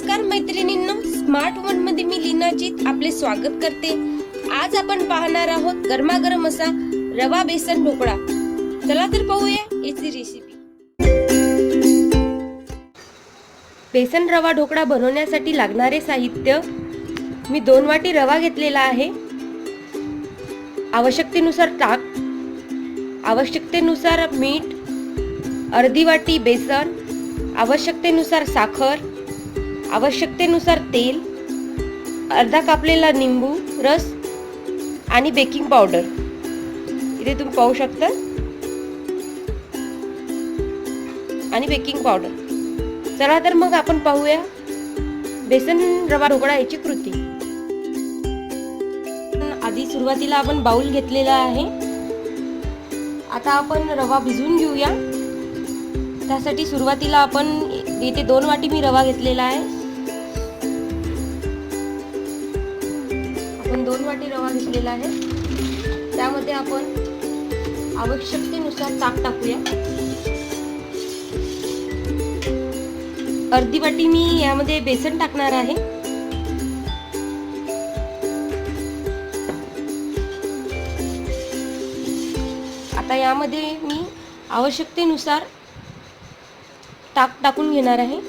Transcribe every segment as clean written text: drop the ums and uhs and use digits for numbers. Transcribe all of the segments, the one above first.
नमस्कार मैत्रिणींनो, smart one मध्ये मी लीनाजीत आपले स्वागत करते। आज आपण पाहणार आहोत गरमागरम असा रवा बेसन ढोकळा। चला तर पाहूया याची रेसिपी। बेसन रवा ढोकळा बनवण्यासाठी लागणारे साहित्य, मी 2 वाटी रवा घेतलेला आहे। आवश्यकतेनुसार ताक, आवश्यकतेनुसार मीठ, अर्धी वाटी बेसन, आवश्यकतेनुसार साखर, आवश्यकतेनुसार तेल, अर्धा कापलेला निंबू रस आणि बेकिंग पावडर। इथे तुम्ही पाहू शकता आणि बेकिंग पावडर। चला तर मग आपण पाहूया बेसन रवा ढोकळा याची कृती। आधी सुरुवातीला आपण बाउल घेतलेला आहे। आता आपण रवा भिजवून घेऊया। त्यासाठी सुरुवातीला आपण इथे 2 वाटी मी रवा घेतलेला आहे। आपण 2 वाटी रवा घेतलेला आहे। त्यामध्ये आपण आवश्यकतेनुसार ताक टाकूया। अर्धी वाटी मी यामध्ये बेसन टाकणार आहे। आता यामध्ये मी आवश्यकतेनुसार ताक टाकून घेणार आहे।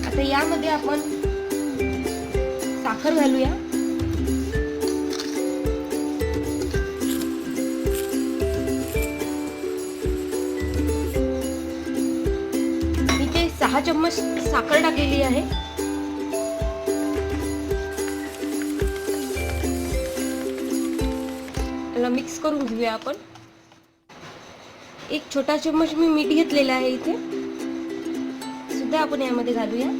आता यामध्ये आपण साखर घालूया। इथे 6 चम्मच साखर टाकलेली आहे। याला मिक्स करून घेऊया आपण। 1 छोटा चम्मच मी मीठ घेतलेला आहे, इथे सुद्धा आपण यामध्ये घालूया।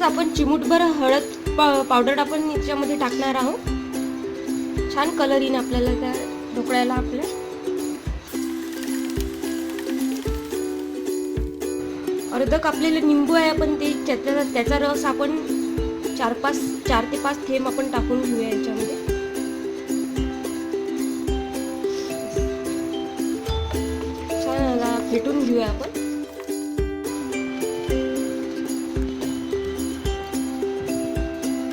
आपण चिमूटभर हळद पावडर आपण याच्यामध्ये टाकणार आहोत। छान कलर येईल आपल्याला त्या ढोकळ्याला। आपल्या अर्ध कापलेलं निंबू आहे, आपण ते त्याचा रस आपण 4 ते 5 थेंब आपण टाकून घेऊया याच्यामध्ये। छान फेटून घेऊया आपण।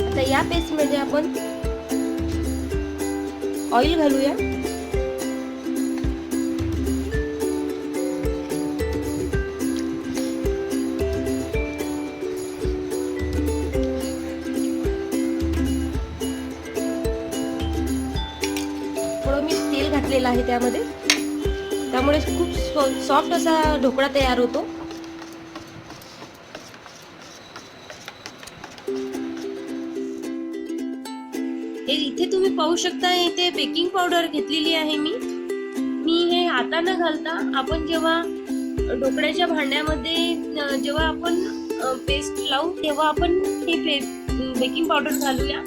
आता या पेस्ट मध्ये आपण ऑइल घालूया। थोडं मी तेल घातलेलं आहे त्यामध्ये, त्यामुळे खूप सॉफ्ट असा ढोकळा तयार होतो। इथे तुम्ही पाहू शकता, इथे बेकिंग पावडर घेतलेली आहे मी हे हाताने घालता आपण जेव्हा ढोकळ्याच्या भांड्यामध्ये जेव्हा आपण पेस्ट लावू तेव्हा आपण हे बेकिंग पावडर घालूया।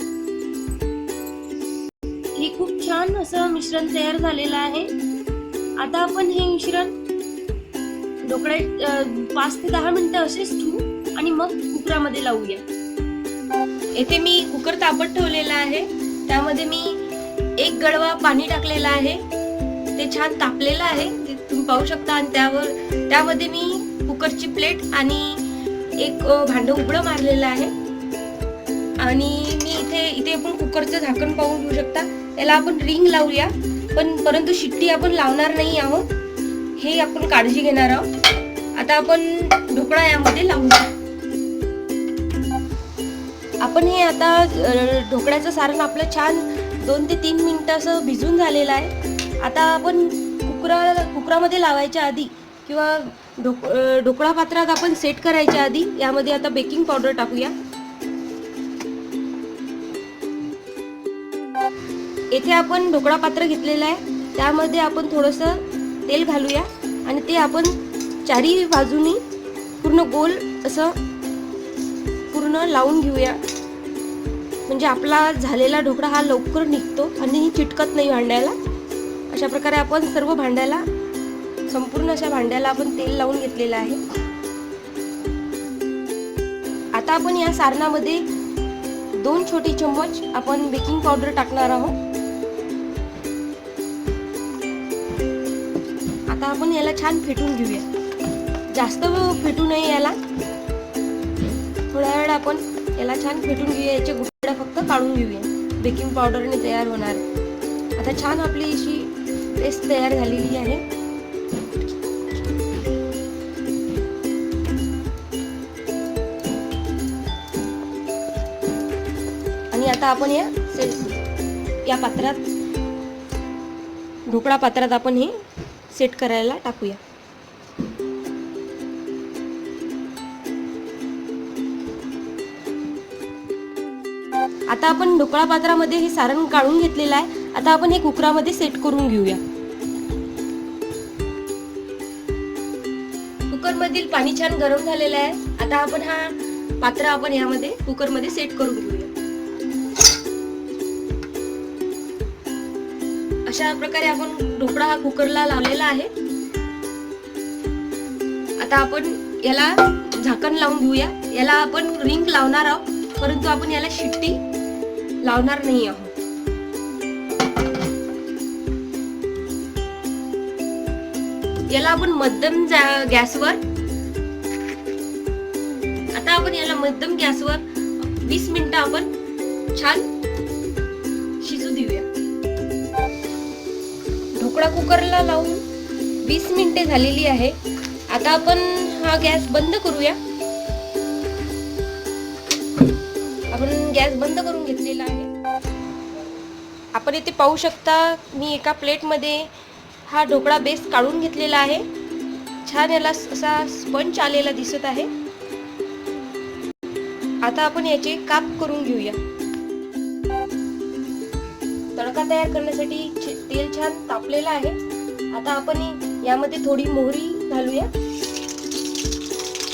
हे खूप छान असं मिश्रण तयार झालेलं आहे। आता आपण हे मिश्रण ढोकळ्या 5 ते 10 मिनिटं असेच ठेवू आणि मग कुकरामध्ये लावूया। येथे मी कुकर तापत ठेवलेला आहे। त्यामध्ये मी 1 गडवा पाणी टाकलेला आहे। ते छान तापलेलं आहे, ते तुम्ही पाहू शकता। आणि त्यामध्ये मी कुकरची प्लेट आणि एक भांडं उघडं मारलेलं आहे। आणि मी इथे आपण कुकरचं झाकण पाहून घेऊ शकता। याला आपण रिंग लावूया, परंतु शिट्टी आपण लावणार नाही आहोत, हे आपण काळजी घेणार आहोत। आता आपण ढोकळा यामध्ये लावूया। आपण हे आता ढोकळ्याचं सारण आपलं छान 2 ते 3 मिनिटं असं भिजून झालेलं आहे। आता आपण कुकरामध्ये लावायच्या आधी किंवा ढोकळा पात्रात आपण सेट करायच्या आधी यामध्ये आता बेकिंग पावडर टाकूया. येथे आपण ढोकळा पात्र घेतलेलं आहे, त्यामध्ये आपण थोडंसं तेल घालूया आणि ते आपण चारी बाजूनी पूर्ण गोल असं पूर्ण लावून घेऊया. म्हणजे आपला झालेला ढोकळा हा लवकर निघतो आणि चिटकत नाही भांड्याला. अशा प्रकारे आपण सर्व भांड्याला, संपूर्ण अशा भांड्याला आपण तेल लावून घेतलेलं आहे. आता आपण या सारणामध्ये 2 छोटे चम्मच आपण बेकिंग पावडर टाकणार आहोत. आता आपण याला छान फेटून घेऊया. जास्त फेटू नये याला, थोड्या वेळ आपण याला छान फेटून घेऊया. याचे गुठळ्या फक्त काढून घेऊया. बेकिंग पावडरने तयार होणार. आता छान आपली अशी पेस्ट तयार झालेली आहे. आणि आता आपण या पात्रात, ढोकळा पात्रात आपण हे सेट करायला टाकूया. आता आपण ढोकळा पात्रामध्ये हे सारण काढून घेतलेलं आहे. आता आपण हे कुकरामध्ये सेट करून घेऊया. कुकर मधील पाणी छान गरम झालेलं आहे. आता आपण हा पात्र आपण यामध्ये कुकर मध्ये सेट करून घेऊया. अशा प्रकारे आपण ढोकळा हा कुकरला लावलेला आहे. आता आपण याला झाकण लावून घेऊया. याला आपण रिंग लावणार आहोत, परंतु आपण याला शिट्टी लावणार नाही आहोत. याला आपण मध्यम गॅसवर, आता आपण याला मध्यम गॅसवर 20 मिनिटं आपण छान शिजू देऊया. ढोकळा कुकरला लावून 20 मिनिटे झालेली आहे. आता आपण हा गॅस बंद करूया. आपण गॅस बंद करून घेतलेला आहे. आपण इथे पाहू शकता, मी एका प्लेटमध्ये हा ढोकळा बेस काढून घेतलेला आहे. छान याला असा स्पंज आलेला दिसत आहे. आता आपण याचे काप करून घेऊया. तडका तयार करण्यासाठी तेल छान तापलेलं आहे. आता आपण यामध्ये थोडी मोहरी घालूया.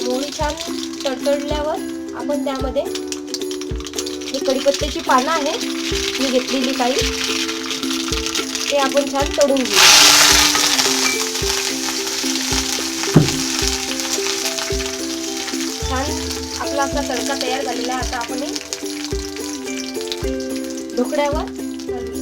मोहरी छान तडतडल्यावर आपण त्यामध्ये ही कढीपत्त्याची पानं आहे मी घेतलेली काही, ते आपण छान तळून घेऊ. छान आपला असा तडका तयार झालेला आहे. आता आपण हे ढोकळ्यावर घालूया.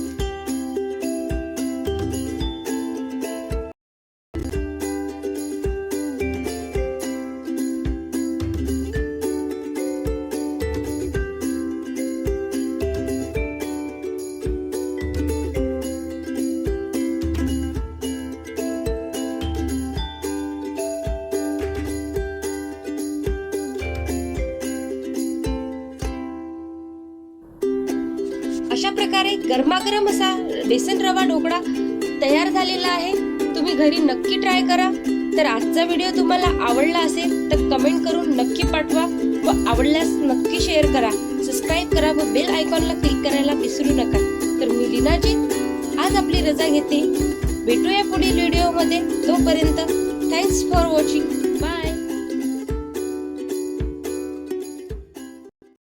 अशा प्रकारे गरमागरम असा बेसन रवा ढोकळा तयार झालेला आहे. तुम्ही घरी नक्की ट्राय करा. तर आजचा व्हिडिओ तुम्हाला आवडला असेल तर कमेंट करून नक्की पाठवा व आवडल्यास नक्की शेअर करा. सबस्क्राईब करा व बेल आयकॉनला क्लिक करायला विसरू नका. तर मी लीनाजी आज आपली रजा घेते. भेटूया पुढील व्हिडिओमध्ये. तोपर्यंत थँक्स फॉर वॉचिंग. बाय.